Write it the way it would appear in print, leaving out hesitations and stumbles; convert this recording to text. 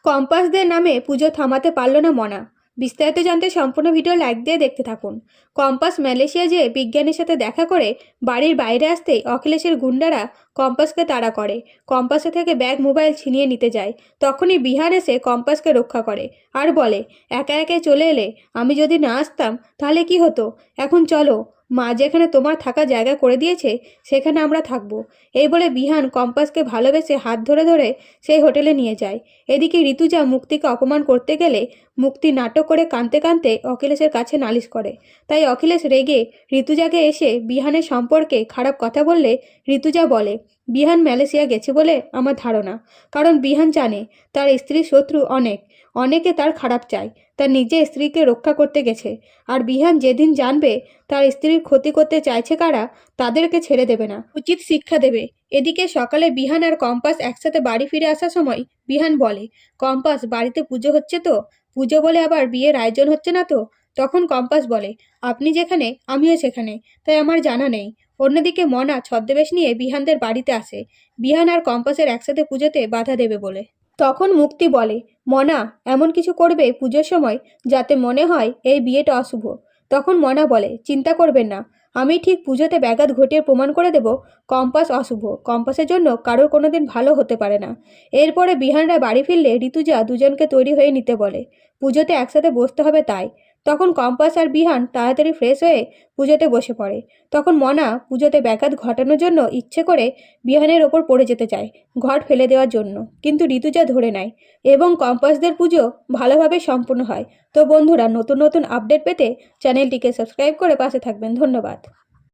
কম্পাসদের নামে পুজো থামাতে পারল না মনা। বিস্তারিত জানতে সম্পূর্ণ ভিডিও লাইক দিয়ে দেখতে থাকুন। কম্পাস মালয়েশিয়া যেয়ে বিজ্ঞানীর সাথে দেখা করে বাড়ির বাইরে আসতেই অখিলেশের গুন্ডারা কম্পাসকে তাড়া করে। কম্পাসে থেকে ব্যাগ মোবাইল ছিনিয়ে নিতে যায়। তখনই বিহান এসে কম্পাসকে রক্ষা করে আর বলে, একা একাই চলে এলে, আমি যদি না আসতাম তাহলে কি হতো? এখন চলো, মা যেখানে তোমার থাকা জায়গা করে দিয়েছে সেখানে আমরা থাকবো। এই বলে বিহান কম্পাসকে ভালোবেসে হাত ধরে ধরে সেই হোটেলে নিয়ে যায়। এদিকে ঋতুজা মুক্তিকে অপমান করতে গেলে মুক্তি নাটক করে কাঁদতে কাঁদতে অখিলেশের কাছে নালিশ করে। তাই অখিলেশ রেগে ঋতুজাকে এসে বিহানের সম্পর্কে খারাপ কথা বললে ঋতুজা বলে, বিহান মালয়েশিয়া গেছে বলে আমার ধারণা। কারণ বিহান জানে তার স্ত্রীর শত্রু অনেকে তার খারাপ চায়। তার নিজের স্ত্রীকে রক্ষা করতে গেছে। আর বিহান যেদিন জানবে তার স্ত্রীর ক্ষতি করতে চাইছে কারা, তাদেরকে ছেড়ে দেবে না, উচিত শিক্ষা দেবে। এদিকে সকালে বিহান আর কম্পাস একসাথে বাড়ি ফিরে আসার সময় বিহান বলে, কম্পাস, বাড়িতে পুজো হচ্ছে তো? পুজো বলে আবার বিয়ের আয়োজন হচ্ছে না তো? তখন কম্পাস বলে, আপনি যেখানে আমিও সেখানে, তাই আমার জানা নেই। অন্যদিকে মনা ছদ্মবেশ নিয়ে বিহানদের বাড়িতে আসে বিহান আর কম্পাসের একসাথে পুজোতে বাধা দেবে বলে। তখন মুক্তি বলে, মনা এমন কিছু করবে পুজোর সময় যাতে মনে হয় এই বিয়েটা অশুভ। তখন মনা বলে, চিন্তা করবেন না, আমি ঠিক পুজোতে ব্যাঘাত ঘটিয়ে প্রমাণ করে দেব কম্পাস অশুভ। কম্পাসের জন্য কারোর কোনোদিন ভালো হতে পারে না। এরপরে বিহানরা বাড়ি ফিরলে ঋতুজা দুজনকে তৈরি হয়ে নিতে বলে। পুজোতে একসাথে বসতে হবে তাই। তখন কম্পাস আর বিহান তাড়াতাড়ি ফ্রেশ হয়ে পুজোতে বসে পড়ে। তখন মনা পুজোতে ব্যাঘাত ঘটানোর জন্য ইচ্ছে করে বিহানের ওপর পড়ে যেতে চায় ঘট ফেলে দেওয়ার জন্য, কিন্তু ঋতুজা ধরে নেয় এবং কম্পাসদের পুজো ভালোভাবে সম্পূর্ণ হয়। তো বন্ধুরা, নতুন নতুন আপডেট পেতে চ্যানেলটিকে সাবস্ক্রাইব করে পাশে থাকবেন। ধন্যবাদ।